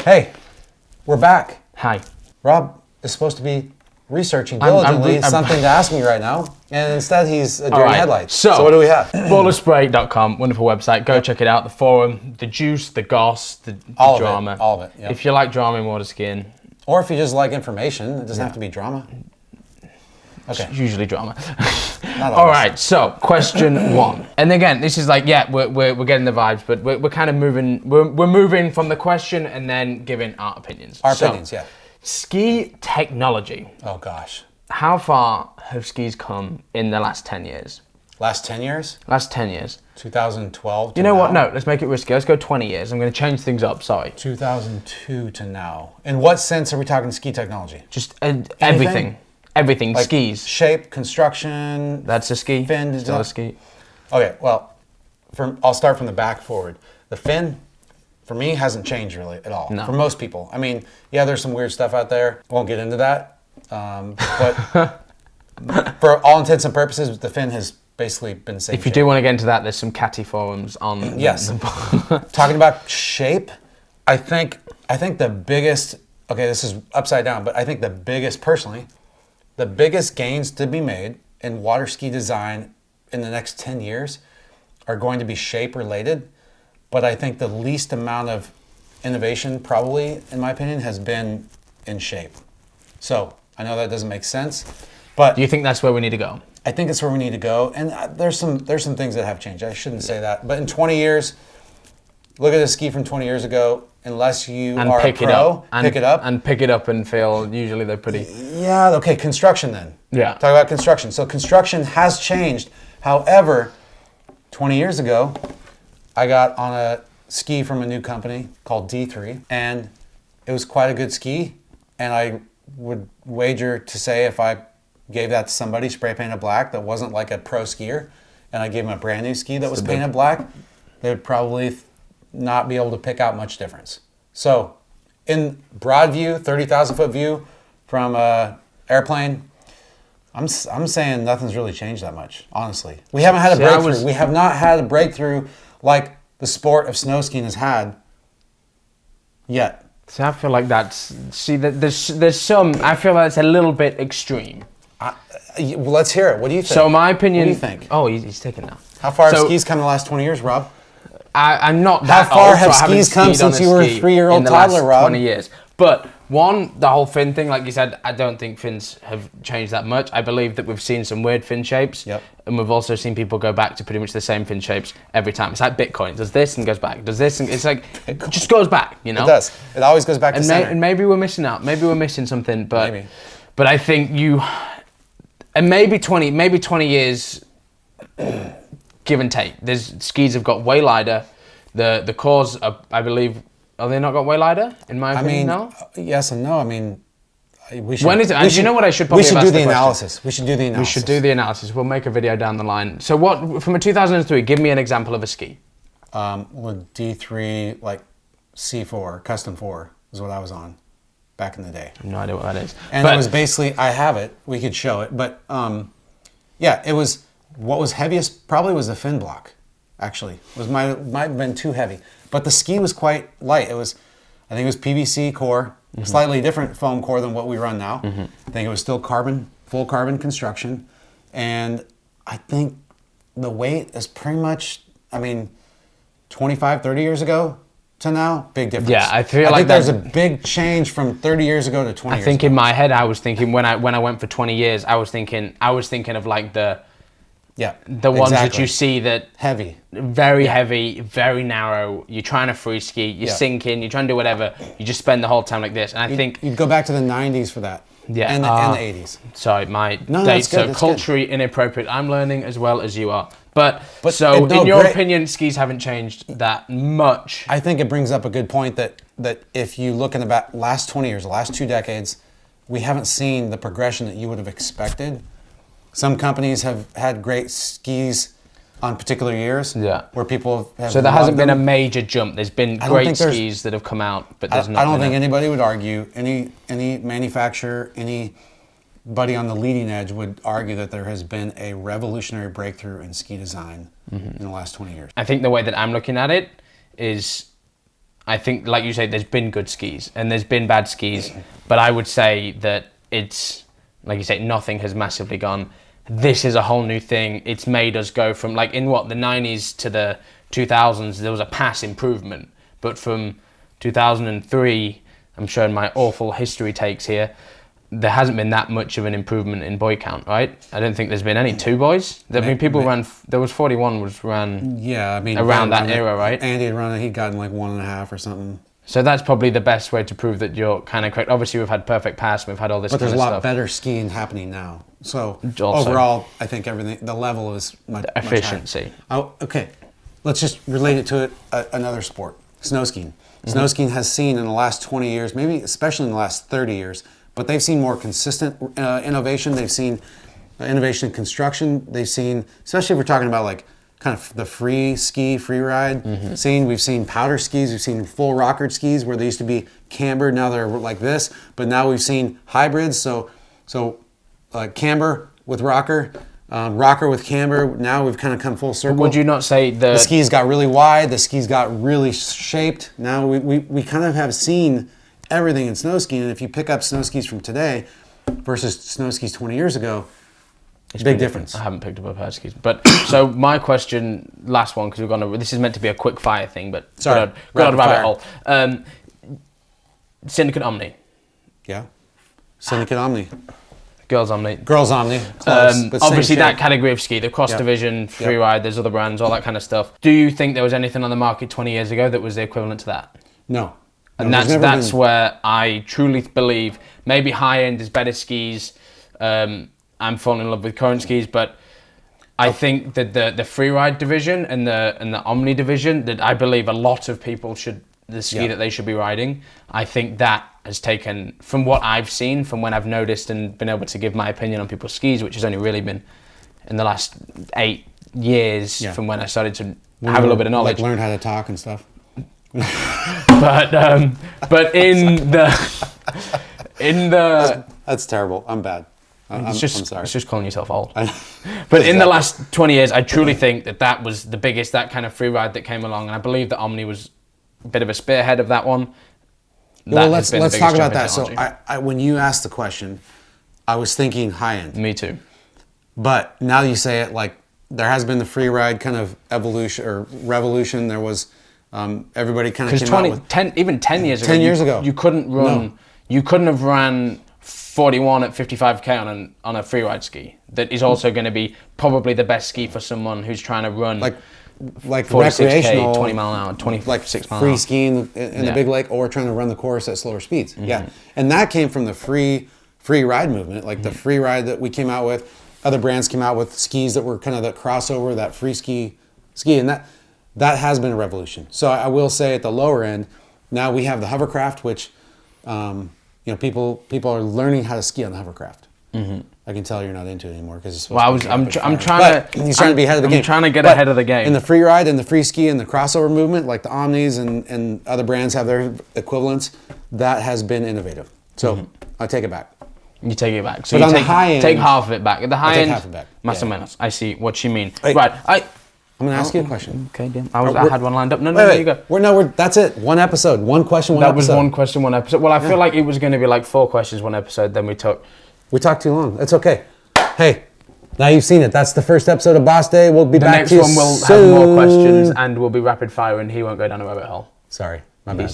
Hey, we're back. Hi. Rob is supposed to be researching diligently something to ask me right now, and instead he's a deer in headlights. So what do we have? BallOfSpray.com, wonderful website. Go check it out. The forum, the juice, the goss, the drama. All of it. Yep. If you like drama in water skiing. Or if you just like information, it doesn't have to be drama. Okay. It's usually drama. All right, so question one. And again, this is like, we're getting the vibes, but we're kind of moving, we're moving from the question and then giving our opinions. Opinions, yeah. Ski technology. Oh gosh. How far have skis come in the last 10 years? Last 10 years? Last 10 years. 2012 to You know now. what? No, let's make it risky. Let's go 20 years. I'm going to change things up. Sorry. 2002 to now. In what sense are we talking ski technology? Just everything. Everything. Like skis. Shape, construction. That's a ski. Fin. Still a ski. Okay, well, I'll start from the back forward. The fin, for me, hasn't changed really at all. No. For most people. I mean, yeah, there's some weird stuff out there. Won't get into that. But for all intents and purposes, the fin has basically been the same. If you do want to get into that, there's some catty forums on. Yes. Talking about shape, I think the biggest. Okay, this is upside down, but I think personally, the biggest gains to be made in water ski design in the next 10 years are going to be shape related. But I think the least amount of innovation, probably, in my opinion, has been in shape. So I know that doesn't make sense, but Do you think that's where we need to go? I think it's where we need to go. And there's some things that have changed. I shouldn't say that, but in 20 years, look at a ski from 20 years ago. Unless you are a pro, pick it up and feel. Usually they're pretty. Yeah. Okay. Construction then. Yeah. Talk about construction. So construction has changed. However, 20 years ago, I got on a ski from a new company called D3, and it was quite a good ski. And I would wager to say if I gave that to somebody spray painted black that wasn't like a pro skier, and I gave them a brand new ski that was painted black, they would probably not be able to pick out much difference. So in broad view, 30,000 foot view from an airplane, I'm saying nothing's really changed that much, honestly. We haven't had a breakthrough. We have not had a breakthrough like the sport of snow skiing has had yet. So I feel like there's some, I feel like it's a little bit extreme. Well, let's hear it. What do you think? So my opinion. What do you think? Oh, he's taking now. How far have skis come in the last 20 years, Rob? I'm not that How far old, have so skis come since you were a 3-year-old toddler, Rob? 20 years. But the whole fin thing, like you said, I don't think fins have changed that much. I believe that we've seen some weird fin shapes. Yep. And we've also seen people go back to pretty much the same fin shapes every time. It's like Bitcoin. It does this and goes back. Does this and it's like, it just goes back, you know? It does. It always goes back to center. And maybe we're missing out. Maybe we're missing something. But maybe. But I think and maybe 20 years, give and take. Skis have got way lighter. The cores, I believe, are they not got way lighter? In my opinion, no. Yes and no. I mean, we should. When is it? You know what I should probably. We should do the analysis. We should do the analysis. We should do the analysis. We'll make a video down the line. So what from a 2003? Give me an example of a ski. With D3 like C4 Custom 4 is what I was on back in the day. I have no idea what that is. And it was basically, I have it. We could show it, but yeah, it was what was heaviest. Probably was the fin block. Actually, might have been too heavy, but the ski was quite light. I think it was PVC core, slightly different foam core than what we run now. I think it was still full carbon construction, and I think the weight is pretty much, 25, 30 years ago to now, big difference. Yeah, I think there's a big change from 30 years ago to 20 years ago. I think in my head, I was thinking when I went for 20 years, I was thinking of like the ones that you see that heavy, very heavy, very narrow. You're trying to free ski, you're sinking, you're trying to do whatever. You just spend the whole time like this. And I think you'd go back to the 90s for that. Yeah, and the 80s. Sorry, my dates are culturally inappropriate. I'm learning as well as you are. But in your opinion, skis haven't changed that much. I think it brings up a good point that if you look in the last 20 years, the last 2 decades, we haven't seen the progression that you would have expected. Some companies have had great skis on particular years where people have so there hasn't been a major jump. There's been great skis that have come out, but there's not. I don't think anybody would argue, any manufacturer, anybody on the leading edge would argue that there has been a revolutionary breakthrough in ski design in the last 20 years. I think the way that I'm looking at it is I think, like you say, there's been good skis and there's been bad skis, but I would say that it's, like you say, nothing has massively gone. This is a whole new thing. It's made us go from, like, in what, the 90s to the 2000s, there was a pass improvement. But from 2003, I'm showing my awful history takes here, there hasn't been that much of an improvement in boy count, right? I don't think there's been any 2 boys. I mean, people ran, there was 41 was ran around that era, right? Andy had run it, he'd gotten like 1.5 or something. So that's probably the best way to prove that you're kind of correct. Obviously, we've had perfect pass, we've had all this kind of stuff. But there's a lot better skiing happening now. So Also, overall, I think everything, the level is much efficiency. Oh, okay, let's just relate it to another sport, snow skiing. Snow skiing has seen in the last 20 years, maybe especially in the last 30 years, but they've seen more consistent innovation. They've seen innovation in construction. They've seen, especially if we're talking about like kind of the free ski, free ride scene. We've seen powder skis. We've seen full rockered skis where they used to be cambered. Now they're like this. But now we've seen hybrids. So camber with rocker, rocker with camber. Now we've kind of come full circle. Would you not say the skis got really wide? The skis got really shaped. Now we kind of have seen everything in snow skiing, and if you pick up snow skis from today versus snow skis 20 years ago, it's big difference. I haven't picked up a pair of skis, but so my question, last one, because we're gonna. This is meant to be a quick fire thing, but sorry, got a rabbit hole. Syndicate Omni. Yeah, Syndicate Omni. Girls Omni. Girls Omni. Close, but obviously that category of ski, the cross division, Freeride, there's other brands, all that kind of stuff. Do you think there was anything on the market 20 years ago that was the equivalent to that? No. And that's where I truly believe maybe high end is better skis. I'm falling in love with current skis, but I think that the Freeride division and the Omni division, that I believe a lot of people should, the ski that they should be riding, I think that has taken, from what I've seen, from when I've noticed and been able to give my opinion on people's skis, which has only really been in the last 8 years from when I started to have a little bit of knowledge. Like learn how to talk and stuff. but in the that's terrible. I'm bad. I'm sorry. It's just calling yourself old. But in the last 20 years, I truly think that was the biggest, that kind of free ride that came along, and I believe that Omni was a bit of a spearhead of that one. Well, let's talk about that. So I when you asked the question, I was thinking high end. Me too. But now you say it, like there has been the free ride kind of evolution or revolution. There was everybody kind of came out with even 10 years ago. 10 years ago, you couldn't run. No. You couldn't have ran 41 at 55k on a free ride ski. That is also going to be probably the best ski for someone who's trying to run like 46K, recreational, 20 mile an hour, 26 mile an hour. Free skiing in the big lake, or trying to run the course at slower speeds. Yeah, and that came from the free ride movement, like the free ride that we came out with. Other brands came out with skis that were kind of the crossover, that free ski, and that has been a revolution. So I will say at the lower end, now we have the hovercraft, which people are learning how to ski on the hovercraft. I can tell you're not into it anymore because it's supposed to be I'm trying to be ahead of the game. I'm trying to get ahead of the game. In the free ride and the free ski and the crossover movement, like the Omnis and other brands have their equivalents, that has been innovative. So I take it back. You take it back. So but you on the high end, take half of it back. At the high end, half of it back. Más o menos. I see what you mean. Wait, right. I'm going to ask you a question. Okay, damn. I had one lined up. No, you go. That's it. One episode. One question, one episode. That was one question, one episode. Well, I feel like it was going to be like 4 questions, one episode. Then we talked too long. It's okay. Hey, now you've seen it. That's the first episode of Boss Day. We'll be back to you soon. The next one will have more questions and we'll be rapid fire and he won't go down a rabbit hole. Sorry. My bad.